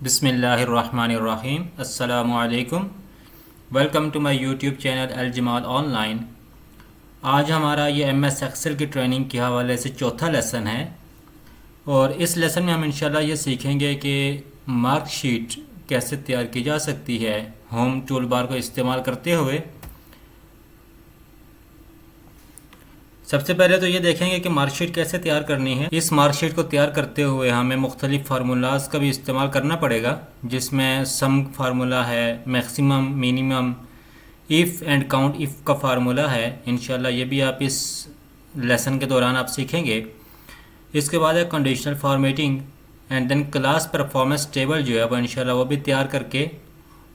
बिस्मिल्लाहिर्रहमानिर्रहीम अस्सलामु अलैकुम। Welcome to my YouTube channel Al Jamal online. आज हमारा ये एमएस एक्सेल की ट्रेनिंग के हवाले से चौथा लेसन है और इस लेसन में हम इंशाल्लाह ये सीखेंगे कि मार्कशीट कैसे तैयार की जा सकती है होम टूल बार को इस्तेमाल करते हुए। सबसे पहले तो ये देखेंगे कि मार्कशीट कैसे तैयार करनी है। इस मार्कशीट को तैयार करते हुए हमें मुख्तलिफ फार्मूलाज का भी इस्तेमाल करना पड़ेगा, जिसमें सम फार्मूला है, maximum, minimum, if and count if का फार्मूला है। इंशाल्लाह ये भी आप इस लेसन के दौरान आप सीखेंगे। इसके बाद है conditional formatting and then class performance table जो है वो इंशाल्लाह वो भी तैयार करके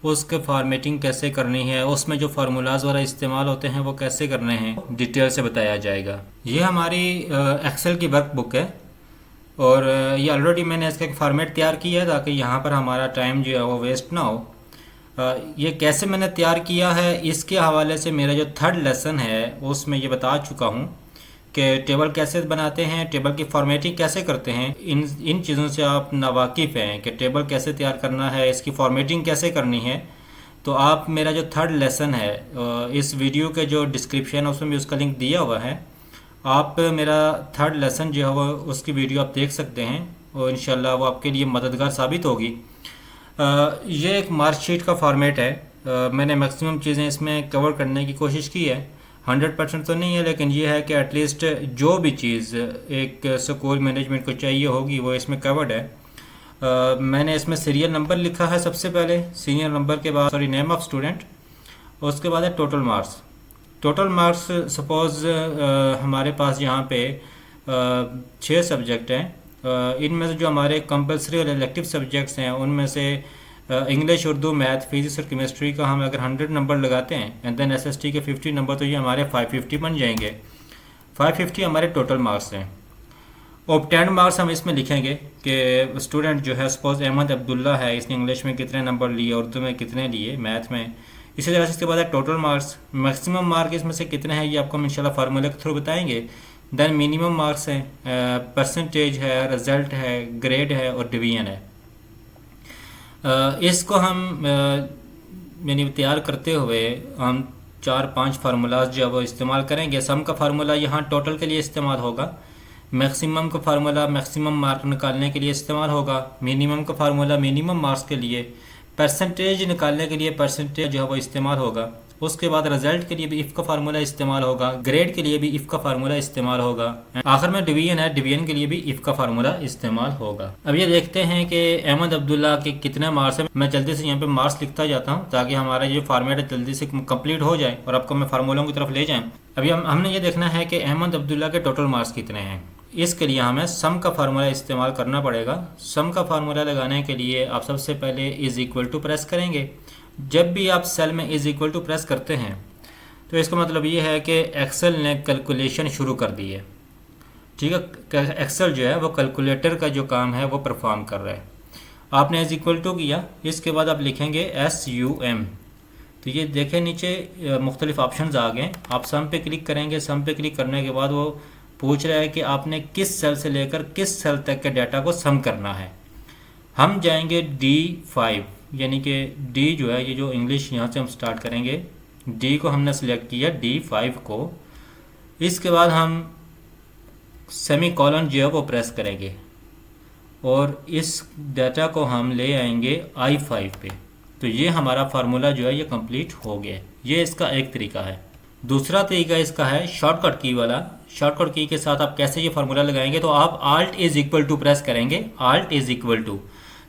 उसके फॉर्मेटिंग कैसे करनी है, उसमें जो फार्मूलाज वाला इस्तेमाल होते हैं वो कैसे करने हैं, डिटेल से बताया जाएगा। ये हमारी एक्सेल की वर्कबुक है और ये ऑलरेडी मैंने इसका एक फॉर्मेट तैयार किया है ताकि यहाँ पर हमारा टाइम जो है वो वेस्ट ना हो। ये कैसे मैंने तैयार किया है इसके हवाले से मेरा जो थर्ड लेसन है उसमें ये बता चुका हूँ कि टेबल कैसे बनाते हैं, टेबल की फॉर्मेटिंग कैसे करते हैं। इन चीज़ों से आप नावाकिफ़ हैं कि टेबल कैसे तैयार करना है, इसकी फॉर्मेटिंग कैसे करनी है। तो आप मेरा जो थर्ड लेसन है इस वीडियो के जो डिस्क्रिप्शन है उसमें भी उसका लिंक दिया हुआ है। आप मेरा थर्ड लेसन जो है वो उसकी वीडियो आप देख सकते हैं और इंशाल्लाह वो आपके लिए मददगार साबित होगी। ये एक मार्कशीट का फॉर्मेट है। मैंने मैक्सिमम चीज़ें इसमें कवर करने की कोशिश की है। 100% तो नहीं है, लेकिन ये है कि एटलीस्ट जो भी चीज़ एक स्कूल मैनेजमेंट को चाहिए होगी वो इसमें कवर्ड है। मैंने इसमें सीरियल नंबर लिखा है सबसे पहले, सीरियल नंबर के बाद नेम ऑफ स्टूडेंट, और उसके बाद है total marks. Total marks suppose हमारे पास यहाँ पे 6 सब्जेक्ट हैं। इनमें से जो हमारे कंपलसरी और इलेक्टिव सब्जेक्ट्स हैं उनमें से इंग्लिश, उर्दू, मैथ, फिजिक्स और केमिस्ट्री का हम अगर 100 नंबर लगाते हैं एंड देन एसएसटी के 50 नंबर, तो ये हमारे 550 बन जाएंगे। 550 हमारे टोटल मार्क्स हैं। ऑब्टेन्ड मार्क्स हम इसमें लिखेंगे कि स्टूडेंट जो है सपोज अहमद अब्दुल्ला है, इसने इंग्लिश में कितने नंबर लिए, उर्दू में कितने लिए, मैथ में। इसी तरह से इसके बाद है टोटल मार्क्स। मैक्सिमम मार्क इसमें से कितने हैं ये आपको हम इंशाल्लाह फार्मूले के थ्रू बताएंगे। देन मिनिमम मार्क्स हैं, परसेंटेज है, रिजल्ट है, ग्रेड है और डिवीजन है। इसको हम यानी तैयार करते हुए हम 4-5 फार्मूलाज जो है वो इस्तेमाल करेंगे। सम का फार्मूला यहाँ टोटल के लिए इस्तेमाल होगा, मैक्सिमम का फार्मूला मैक्सिमम मार्क निकालने के लिए इस्तेमाल होगा, मिनिमम का फार्मूला मिनिमम मार्क्स के लिए, परसेंटेज निकालने के लिए परसेंटेज जो है वो इस्तेमाल होगा। उसके बाद रिजल्ट के लिए भी इफ़ का फार्मूला इस्तेमाल होगा, ग्रेड के लिए भी इफ़ का फार्मूला इस्तेमाल होगा, आखिर में डिवीजन है, डिवीजन के लिए भी इफ़ का फार्मूला इस्तेमाल होगा। अब ये देखते हैं कि अहमद अब्दुल्ला के कितने मार्क्स हैं। मैं जल्दी से यहाँ पे मार्क्स लिखता जाता हूँ ताकि हमारा ये फॉर्मेट है जल्दी से कंप्लीट हो जाए और आपको मैं फार्मूलों की तरफ ले जाएँ। अभी हमने ये देखना है कि अहमद अब्दुल्ला के टोटल मार्क्स कितने हैं। इसके लिए हमें सम का फार्मूला इस्तेमाल करना पड़ेगा। सम का फार्मूला लगाने के लिए आप सबसे पहले इज़ इक्वल टू प्रेस करेंगे। जब भी आप सेल में इज़ इक्वल टू प्रेस करते हैं तो इसका मतलब ये है कि एक्सेल ने कैलकुलेशन शुरू कर दी है। ठीक है, एक्सेल जो है वो कैलकुलेटर का जो काम है वो परफॉर्म कर रहा है। आपने इज़ इक्वल टू किया, इसके बाद आप लिखेंगे SUM। तो ये देखें नीचे मुख्तलिफ ऑप्शन आ गए। आप सम पे क्लिक करेंगे। सम पे क्लिक करने के बाद वो पूछ रहा है कि आपने किस सेल से लेकर किस सेल तक के डाटा को सम करना है। हम जाएंगे D5, यानी कि D जो है, ये जो इंग्लिश यहाँ से हम स्टार्ट करेंगे, D को हमने सेलेक्ट किया, D5 को। इसके बाद हम सेमी कॉलन जो है वो प्रेस करेंगे और इस डाटा को हम ले आएंगे I5 पे। तो ये हमारा फार्मूला जो है ये कंप्लीट हो गया। ये इसका एक तरीका है। दूसरा तरीका इसका है शॉर्टकट की वाला। शॉर्टकट की के साथ आप कैसे ये फार्मूला लगाएंगे, तो आप Alt is equal to press करेंगे, Alt इज़ इक्वल टू।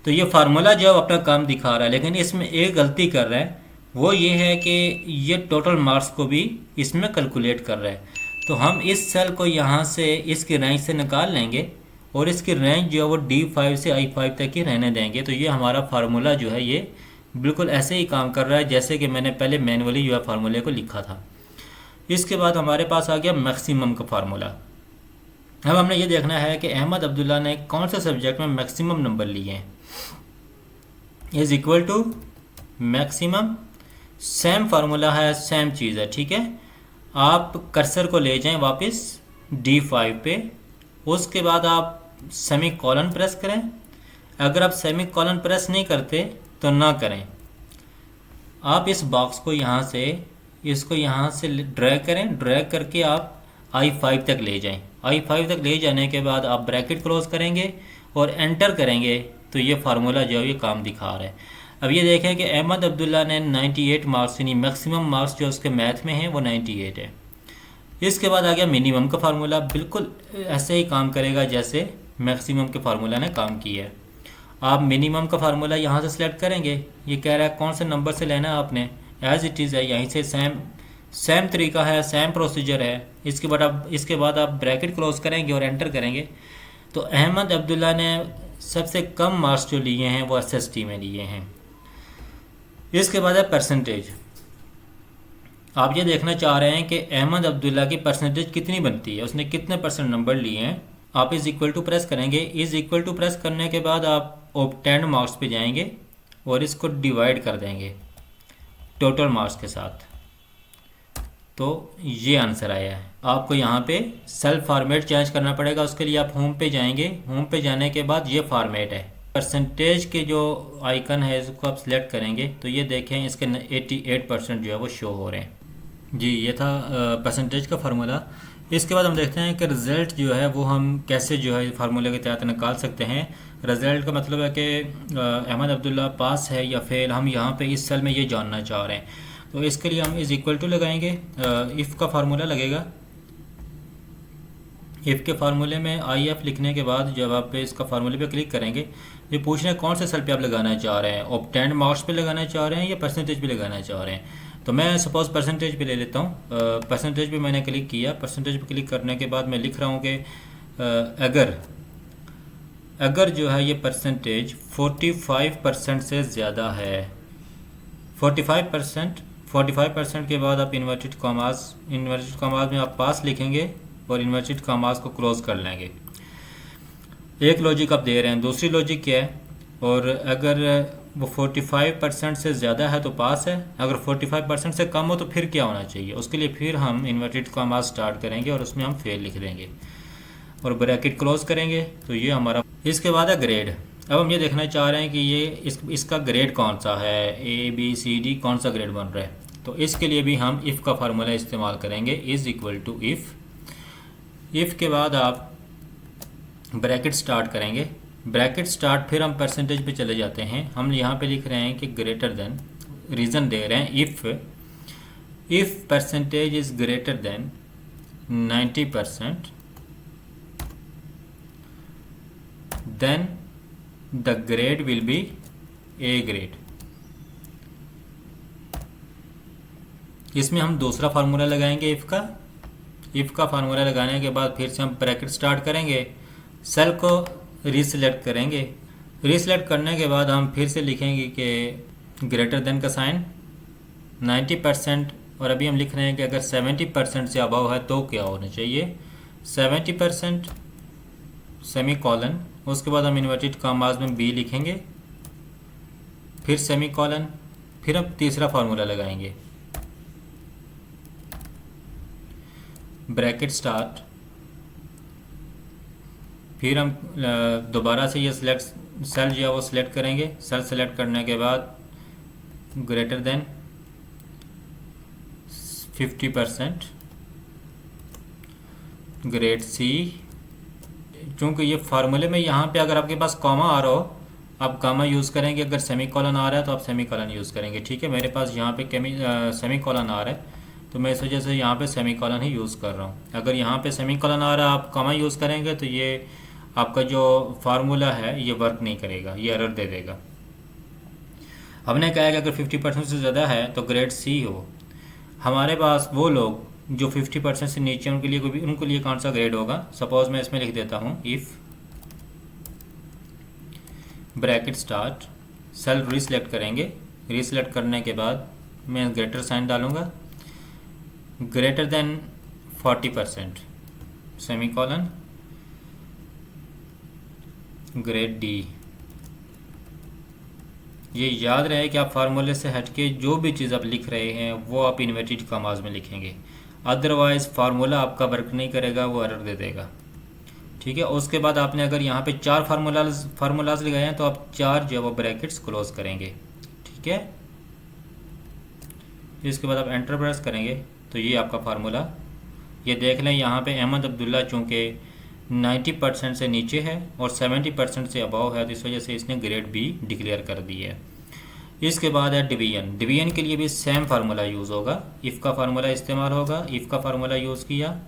तो ये फार्मूला जो है अपना काम दिखा रहा है, लेकिन इसमें एक गलती कर रहा है, वो ये है कि ये टोटल मार्क्स को भी इसमें कैलकुलेट कर रहा है। तो हम इस सेल को यहाँ से इसकी रेंज से निकाल लेंगे और इसकी रेंज जो है वो D5 से I5 तक ही रहने देंगे। तो ये हमारा फार्मूला जो है ये बिल्कुल ऐसे ही काम कर रहा है जैसे कि मैंने पहले मैनुअली जो है फार्मूले को लिखा था। इसके बाद हमारे पास आ गया मैक्सिमम का फार्मूला। अब हमने ये देखना है कि अहमद अब्दुल्ला ने कौन से सब्जेक्ट में मैक्सिमम नंबर लिए हैं। Is equal to maximum, same formula है, सेम चीज़ है। ठीक है, आप कर्सर को ले जाएं वापस D5 पे। उसके बाद आप सेमी कॉलन प्रेस करें अगर आप सेमी कॉलन प्रेस नहीं करते तो ना करें। आप इस बॉक्स को यहाँ से, इसको यहाँ से ड्रैग करें, ड्रैग करके आप I5 तक ले जाएं। I5 तक ले जाने के बाद आप ब्रैकेट क्लोज करेंगे और एंटर करेंगे तो ये फार्मूला जो है ये काम दिखा रहा है। अब ये देखें कि अहमद अब्दुल्ला ने 98 मार्क्स, यानी मैक्सिमम मार्क्स जो उसके मैथ में हैं वो 98 है। इसके बाद आ गया मिनिमम का फार्मूला, बिल्कुल ऐसे ही काम करेगा जैसे मैक्सिमम के फार्मूला ने काम किया है। आप मिनिमम का फार्मूला यहाँ से सिलेक्ट करेंगे, ये कह रहा है कौन से नंबर से लेना है आपने, एज इट इज़ है, यहीं से सेम तरीका है, सेम प्रोसीजर है। इसके बाद आप ब्रैकेट क्लोज करेंगे और एंटर करेंगे तो अहमद अब्दुल्ला ने सबसे कम मार्क्स जो लिए हैं वो SST में लिए हैं। इसके बाद है परसेंटेज। आप ये देखना चाह रहे हैं कि अहमद अब्दुल्ला की परसेंटेज कितनी बनती है, उसने कितने % नंबर लिए हैं। आप इज़ इक्वल टू प्रेस करेंगे। इज़ इक्वल टू प्रेस करने के बाद आप ऑब्टेन्ड मार्क्स पे जाएंगे और इसको डिवाइड कर देंगे टोटल मार्क्स के साथ, तो ये आंसर आया है। आपको यहाँ पे सेल फॉर्मेट चेंज करना पड़ेगा, उसके लिए आप होम पे जाएंगे। होम पे जाने के बाद ये फॉर्मेट है, परसेंटेज के जो आइकन है इसको आप सिलेक्ट करेंगे तो ये देखें इसके 88% जो है वो शो हो रहे हैं। जी ये था परसेंटेज का फार्मूला। इसके बाद हम देखते हैं कि रिज़ल्ट जो है वो हम कैसे जो है फार्मूले के तहत निकाल सकते हैं। रिज़ल्ट का मतलब है कि अहमद अब्दुल्ला पास है या फेल, हम यहाँ पे इस सेल में ये जानना चाह रहे हैं। तो इसके लिए हम इज़ इक्वल टू लगाएंगे, इफ़ का फार्मूला लगेगा। इफ़ के फार्मूले में IF लिखने के बाद जब आप इसका फार्मूले पे क्लिक करेंगे, ये पूछ रहे हैं कौन से सेल पे आप लगाना चाह रहे हैं, ऑब्टेन्ड मार्क्स पे लगाना चाह रहे हैं या परसेंटेज पे लगाना चाह रहे हैं। तो मैं सपोज़ परसेंटेज पे ले लेता हूँ। परसेंटेज पे मैंने क्लिक किया। परसेंटेज पे क्लिक करने के बाद मैं लिख रहा हूँ कि अगर जो है ये परसेंटेज 45% से ज़्यादा है, 45% के बाद आप इन्वर्टेड कॉमास में आप पास लिखेंगे और इन्वर्टेड कॉमास को क्लोज कर लेंगे। एक लॉजिक आप दे रहे हैं, दूसरी लॉजिक क्या है, और अगर वो 45% से ज़्यादा है तो पास है, अगर 45% से कम हो तो फिर क्या होना चाहिए। उसके लिए फिर हम इन्वर्टेड कॉमास स्टार्ट करेंगे और उसमें हम फेल लिख देंगे और ब्रैकेट क्लोज करेंगे तो ये हमारा। इसके बाद है ग्रेड। अब हम ये देखना चाह रहे हैं कि ये इसका ग्रेड कौन सा है, ABCD कौन सा ग्रेड बन रहा है। तो इसके लिए भी हम इफ़ का फार्मूला इस्तेमाल करेंगे, इज़ इक्वल टू इफ़ के बाद आप ब्रैकेट स्टार्ट करेंगे। ब्रैकेट स्टार्ट फिर हम परसेंटेज पे चले जाते हैं। हम यहाँ पे लिख रहे हैं कि ग्रेटर देन, रीज़न दे रहे हैं if percentage is greater than 90% then the grade will be A grade. इसमें हम दूसरा फार्मूला लगाएंगे इफ़ का फार्मूला लगाने के बाद फिर से हम ब्रैकेट स्टार्ट करेंगे, सेल को रीसिलेक्ट करेंगे। रीसिलेक्ट करने के बाद हम फिर से लिखेंगे कि ग्रेटर देन का साइन 90%, और अभी हम लिख रहे हैं कि अगर 70% से अबव है तो क्या होना चाहिए, 70% सेमी कॉलन। उसके बाद हम इन्वर्टेड कॉमास में B लिखेंगे, फिर सेमी कॉलन, फिर हम तीसरा फार्मूला लगाएंगे, ब्रैकेट स्टार्ट, फिर हम दोबारा से ये सेल जो है वो सिलेक्ट करेंगे। सेल सेलेक्ट करने के बाद ग्रेटर देन 50% ग्रेड C। चूँकि ये फार्मूले में यहाँ पे अगर आपके पास कॉमा आ रहा हो आप कॉमा यूज़ करेंगे, अगर सेमी कॉलन आ रहा है तो आप सेमी कॉलन यूज़ करेंगे। ठीक है, मेरे पास यहाँ पे सेमी कॉलन आ रहा है तो मैं इस वजह से यहाँ पे सेमी कॉलन ही यूज़ कर रहा हूँ। अगर यहाँ पे सेमी कॉलन आ रहा है आप कॉमा यूज़ करेंगे तो ये आपका जो फार्मूला है ये वर्क नहीं करेगा, ये एरर दे देगा। हमने कहा कि अगर 50% से ज़्यादा है तो ग्रेड C हो। हमारे पास वो लोग जो 50% से नीचे उनके लिए कौन सा ग्रेड होगा। सपोज़ मैं इसमें लिख देता हूँ if bracket start, cell reselect करेंगे। रीसिलेक्ट करने के बाद मैं ग्रेटर साइन डालूँगा, greater than 40% semi colon grade D। ये याद रहे कि आप फार्मूले से हटके जो भी चीज़ आप लिख रहे हैं वो आप इन्वर्टेड कॉमास में लिखेंगे, अदरवाइज़ फार्मूला आपका वर्क नहीं करेगा, वो एरर दे देगा। ठीक है। उसके बाद आपने अगर यहाँ पे 4 फार्मूलाज लगाए हैं तो आप 4 जो है वो ब्रैकेट्स क्लोज करेंगे, ठीक है। इसके बाद आप एंटर प्रेस करेंगे तो ये आपका फार्मूला, ये देख लें यहाँ पे अहमद अब्दुल्ला चूँकि 90% से नीचे है और 70% से अबव है, तो इस वजह से इसने ग्रेड बी डिक्लेयर कर दी है। इसके बाद है डिवीजन। डिवीजन के लिए भी सेम फार्मूला यूज़ होगा, इफ़ का फार्मूला इस्तेमाल होगा। इफ़ का फार्मूला यूज़ किया,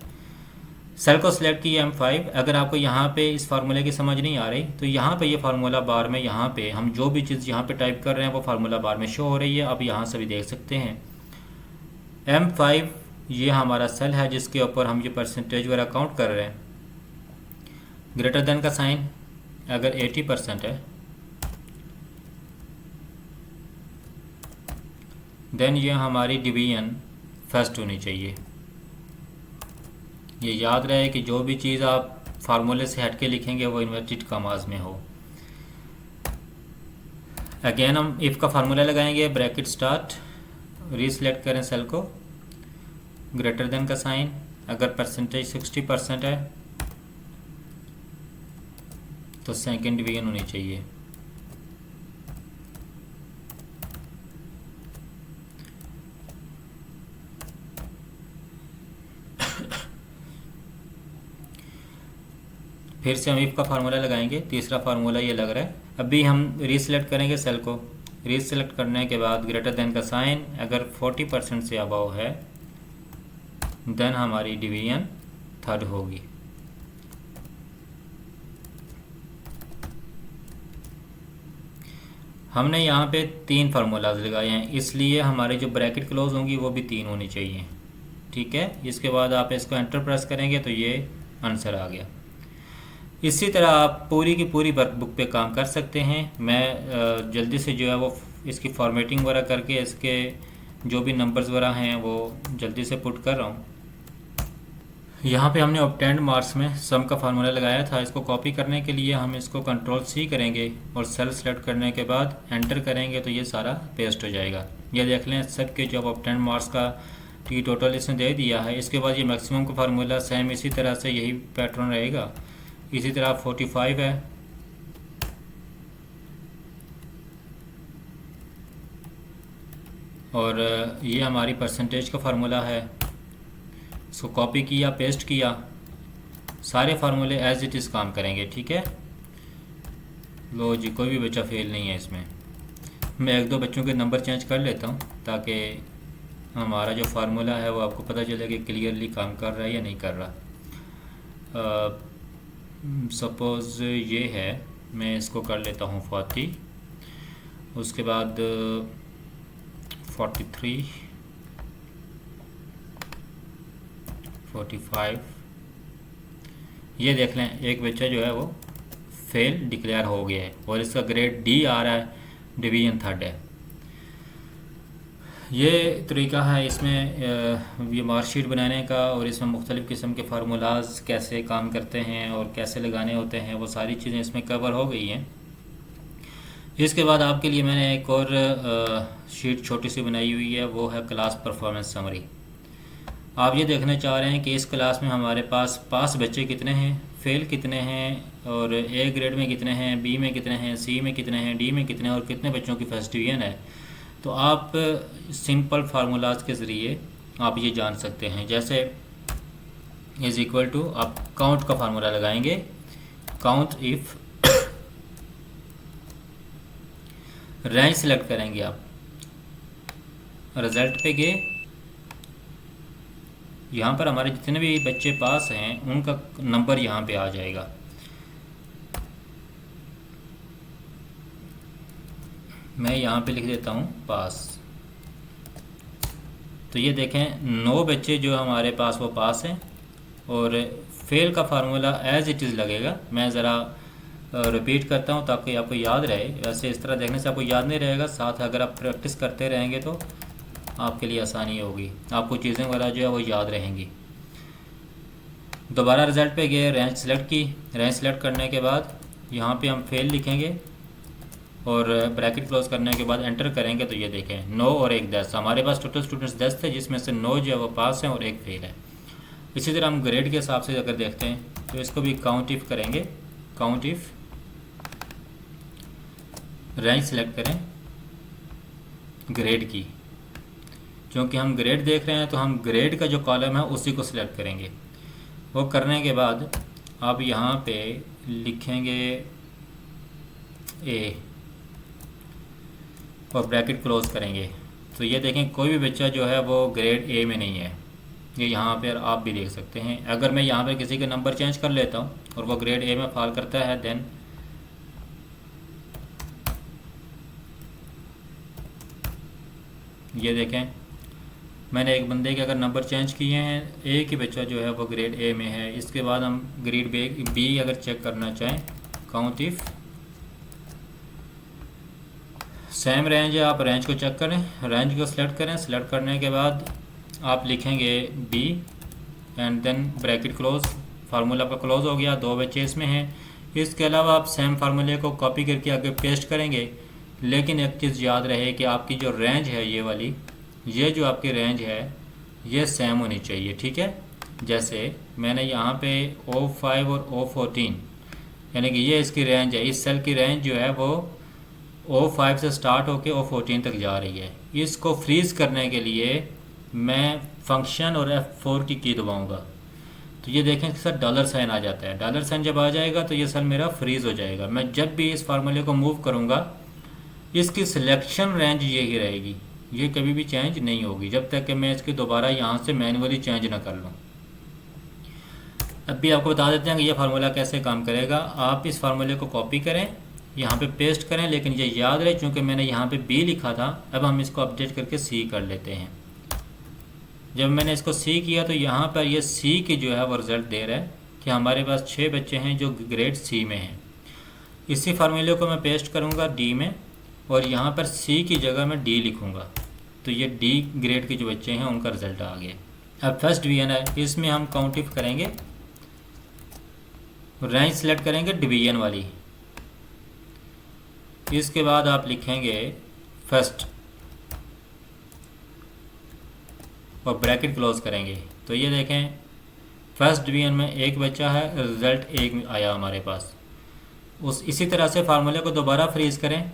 सेल को सिलेक्ट किया M5। अगर आपको यहाँ पे इस फार्मूले की समझ नहीं आ रही तो यहाँ पे ये फार्मूला बार में, यहाँ पे हम जो भी चीज़ यहाँ पे टाइप कर रहे हैं वो फार्मूला बार में शो हो रही है, आप यहाँ से भी देख सकते हैं। M5 ये हमारा सेल है जिसके ऊपर हम ये परसेंटेज वगैरह काउंट कर रहे हैं। ग्रेटर देन का साइन अगर 80% है देन ये हमारी डिवीजन फर्स्ट होनी चाहिए। ये याद रहे कि जो भी चीज़ आप फार्मूले से हट के लिखेंगे वो इन्वर्टेड कॉमास में हो। अगेन हम इफ़ का फार्मूला लगाएंगे, ब्रैकेट स्टार्ट, रीसेलेक्ट करें सेल को, ग्रेटर देन का साइन, अगर परसेंटेज 60% है तो सेकंड डिवीजन होनी चाहिए। फिर से हम इफ़ का फार्मूला लगाएंगे, तीसरा फार्मूला ये लग रहा है। अभी हम रीसेलेक्ट करेंगे सेल को, रीसेलेक्ट करने के बाद ग्रेटर देन का साइन, अगर 40% से अबव है देन हमारी डिवीजन थर्ड होगी। हमने यहाँ पे 3 फार्मूलाज लगाए हैं, इसलिए हमारे जो ब्रैकेट क्लोज होंगी वो भी 3 होनी चाहिए, ठीक है। इसके बाद आप इसको एंटर प्रेस करेंगे तो ये आंसर आ गया। इसी तरह आप पूरी की पूरी वर्कबुक पे काम कर सकते हैं। मैं जल्दी से जो है वो इसकी फॉर्मेटिंग वगैरह करके इसके जो भी नंबर्स वगैरह हैं वो जल्दी से पुट कर रहा हूँ। यहाँ पे हमने ऑब्टेन्ड मार्क्स में सम का फार्मूला लगाया था, इसको कॉपी करने के लिए हम इसको Ctrl+C करेंगे और सेल सेलेक्ट करने के बाद एंटर करेंगे तो ये सारा पेस्ट हो जाएगा। ये देख लें सब के जो ऑब्टेन्ड मार्क्स का टी टोटल इसने दे दिया है। इसके बाद ये मैक्सिमम का फार्मूला सेम इसी तरह से यही पैटर्न रहेगा। इसी तरह 45 है, और ये हमारी परसेंटेज का फार्मूला है। इसको कॉपी किया, पेस्ट किया, सारे फार्मूले एज इट इज़ काम करेंगे, ठीक है। लो जी, कोई भी बच्चा फेल नहीं है इसमें। मैं 1-2 बच्चों के नंबर चेंज कर लेता हूँ ताकि हमारा जो फार्मूला है वो आपको पता चले कि क्लियरली काम कर रहा है या नहीं कर रहा। सपोज़ ये है, मैं इसको कर लेता हूँ 40, उसके बाद 43, 45। ये देख लें एक बच्चा जो है वो फेल डिक्लेयर हो गया है और इसका ग्रेड डी आ रहा है, डिवीजन थर्ड है। ये तरीका है इसमें ये मार्कशीट बनाने का, और इसमें मुख्तलिफ़ किस्म के फार्मूलाज कैसे काम करते हैं और कैसे लगाने होते हैं वो सारी चीज़ें इसमें कवर हो गई हैं। इसके बाद आपके लिए मैंने एक और शीट छोटी सी बनाई हुई है, वो है क्लास परफॉर्मेंस समरी। आप ये देखना चाह रहे हैं कि इस क्लास में हमारे पास बच्चे कितने हैं, फेल कितने हैं, और ए ग्रेड में कितने हैं, बी में कितने हैं, सी में कितने हैं, डी में कितने हैं, और कितने बच्चों की फर्स्ट डिवीजन है। तो आप सिंपल फार्मूलाज के ज़रिए आप ये जान सकते हैं। जैसे इज़ इक्वल टू आप काउंट का फार्मूला लगाएंगे, काउंट इफ़, रेंज सेलेक्ट करेंगे आप, रिज़ल्ट पे गए, यहाँ पर हमारे जितने भी बच्चे पास हैं उनका नंबर यहाँ पे आ जाएगा। मैं यहाँ पे लिख देता हूँ पास। तो ये देखें 9 बच्चे जो हमारे पास वो पास हैं, और फेल का फार्मूला एज इट इज़ लगेगा। मैं ज़रा रिपीट करता हूँ ताकि आपको याद रहे। वैसे इस तरह देखने से आपको याद नहीं रहेगा, साथ अगर आप प्रैक्टिस करते रहेंगे तो आपके लिए आसानी होगी, आपको चीज़ें वगैरह जो है वो याद रहेंगी। दोबारा रिज़ल्ट पे गए, रेंज सेलेक्ट की, रेंज सेलेक्ट करने के बाद यहाँ पे हम फेल लिखेंगे और ब्रैकेट क्लोज करने के बाद एंटर करेंगे तो ये देखें 9 और 1 10। हमारे पास टोटल स्टूडेंट्स 10 थे, जिसमें से 9 जो है वो पास हैं और 1 फेल है। इसी तरह हम ग्रेड के हिसाब से अगर देखते हैं तो इसको भी काउंट इफ करेंगे, काउंट इफ रेंज सेलेक्ट करें ग्रेड की, क्योंकि हम ग्रेड देख रहे हैं तो हम ग्रेड का जो कॉलम है उसी को सिलेक्ट करेंगे। वो करने के बाद आप यहाँ पे लिखेंगे ए और ब्रैकेट क्लोज करेंगे। तो ये देखें कोई भी बच्चा जो है वो ग्रेड ए में नहीं है, ये यहाँ पर आप भी देख सकते हैं। अगर मैं यहाँ पर किसी के नंबर चेंज कर लेता हूँ और वो ग्रेड ए में फॉल करता है, देन ये देखें मैंने एक बंदे के अगर नंबर चेंज किए हैं, एक ही बच्चा जो है वो ग्रेड ए में है। इसके बाद हम ग्रेड बी अगर चेक करना चाहें, काउंट इफ सेम रेंज है, आप रेंज को चेक करें, रेंज को सिलेक्ट करें। सिलेक्ट करने के बाद आप लिखेंगे B and then bracket close, formula आपका क्लोज हो गया, 2 बच्चे इसमें हैं। इसके अलावा आप सेम फार्मूले को कॉपी करके आगे पेस्ट करेंगे, लेकिन एक चीज़ याद रहे कि आपकी जो रेंज है ये वाली, ये जो आपकी रेंज है ये सेम होनी चाहिए, ठीक है। जैसे मैंने यहाँ पे O5 और O14 यानी कि ये इसकी रेंज है, इस सेल की रेंज जो है वो O5 से स्टार्ट होके O14 तक जा रही है। इसको फ्रीज़ करने के लिए मैं फंक्शन और F4 की दबाऊँगा, तो ये देखें इसके साथ डॉलर साइन आ जाता है। डॉलर साइन जब आ जाएगा तो ये सेल मेरा फ्रीज़ हो जाएगा। मैं जब भी इस फार्मूले को मूव करूँगा इसकी सिलेक्शन रेंज यही रहेगी, ये कभी भी चेंज नहीं होगी जब तक कि मैं इसकी दोबारा यहाँ से मैन्युअली चेंज ना कर लूँ। अब भी आपको बता देते हैं कि यह फार्मूला कैसे काम करेगा। आप इस फार्मूले को कॉपी करें, यहाँ पे पेस्ट करें, लेकिन ये याद रहे चूँकि मैंने यहाँ पे बी लिखा था, अब हम इसको अपडेट करके सी कर लेते हैं। जब मैंने इसको सी किया तो यहाँ पर ये सी की जो है वो रिज़ल्ट दे रहा है कि हमारे पास 6 बच्चे हैं जो ग्रेड सी में हैं। इसी फार्मूले को मैं पेस्ट करूँगा डी में और यहाँ पर सी की जगह मैं डी लिखूँगा, तो ये डी ग्रेड के जो बच्चे हैं उनका रिज़ल्ट आ गया। अब फर्स्ट डिवीजन है, इसमें हम काउंट इफ करेंगे, रेंज सेलेक्ट करेंगे डिवीजन वाली। इसके बाद आप लिखेंगे फर्स्ट और ब्रैकेट क्लोज करेंगे। तो ये देखें फर्स्ट डिवीजन में एक बच्चा है, रिज़ल्ट 1 आया हमारे पास। इसी तरह से फार्मूले को दोबारा फ्रीज़ करें।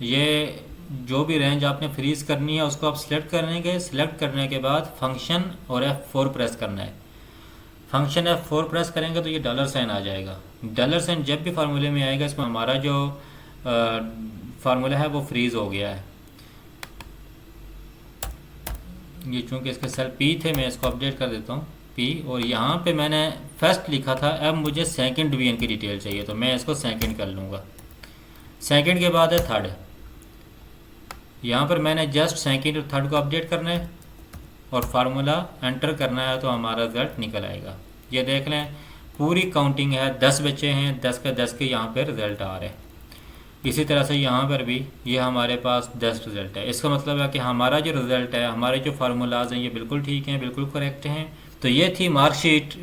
ये जो भी रेंज आपने फ्रीज़ करनी है उसको आप सिलेक्ट करेंगे। सिलेक्ट करने के बाद फंक्शन और F4 प्रेस करना है। फंक्शन F4 प्रेस करेंगे तो ये डॉलर साइन आ जाएगा। डॉलर साइन जब भी फार्मूले में आएगा इसमें हमारा जो फार्मूला है वो फ्रीज़ हो गया है। ये चूँकि इसके सेल P थे, मैं इसको अपडेट कर देता हूँ P, और यहाँ पे मैंने फर्स्ट लिखा था, अब मुझे सेकंड डिवीजन की डिटेल चाहिए तो मैं इसको सेकंड कर लूँगा। सेकंड के बाद है थर्ड, यहाँ पर मैंने जस्ट सेकंड और थर्ड को अपडेट करना है और फार्मूला एंटर करना है तो हमारा रिज़ल्ट निकल आएगा। ये देख लें पूरी काउंटिंग है, 10 बच्चे हैं, 10 के 10 के यहाँ पर रिज़ल्ट आ रहे हैं। इसी तरह से यहाँ पर भी ये हमारे पास 10 रिज़ल्ट है। इसका मतलब है कि हमारा जो रिज़ल्ट है, हमारे जो फार्मूलाज हैं ये बिल्कुल ठीक हैं, बिल्कुल करेक्ट हैं। तो ये थी मार्कशीट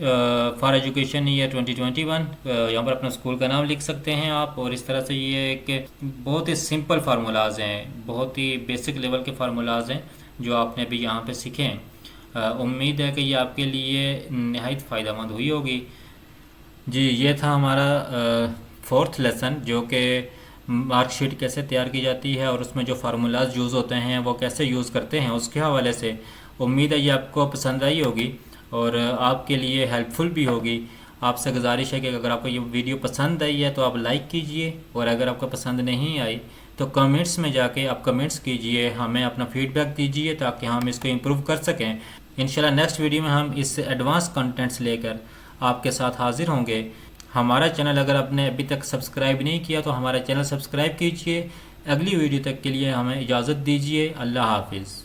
फॉर एजुकेशन ईयर 2021। यहाँ पर अपना स्कूल का नाम लिख सकते हैं आप, और इस तरह से ये एक बहुत ही सिंपल फार्मूलाज हैं, बहुत ही बेसिक लेवल के फार्मूलाज हैं जो आपने अभी यहाँ पे सीखे हैं। उम्मीद है कि ये आपके लिए नहायत फ़ायदेमंद हुई होगी। जी, ये था हमारा 4th लेसन, जो कि मार्कशीट कैसे तैयार की जाती है और उसमें जो फार्मूलाज यूज़ होते हैं वो कैसे यूज़ करते हैं, उसके हवाले से। उम्मीद है ये आपको पसंद आई होगी और आपके लिए हेल्पफुल भी होगी। आपसे गुजारिश है कि अगर आपको ये वीडियो पसंद आई है तो आप लाइक कीजिए, और अगर आपको पसंद नहीं आई तो कमेंट्स में जाके आप कमेंट्स कीजिए, हमें अपना फीडबैक दीजिए ताकि हम इसको इम्प्रूव कर सकें। इंशाल्लाह नेक्स्ट वीडियो में हम इससे एडवांस कंटेंट्स लेकर आपके साथ हाजिर होंगे। हमारा चैनल अगर आपने अभी तक सब्सक्राइब नहीं किया तो हमारा चैनल सब्सक्राइब कीजिए। अगली वीडियो तक के लिए हमें इजाज़त दीजिए। अल्लाह हाफिज़।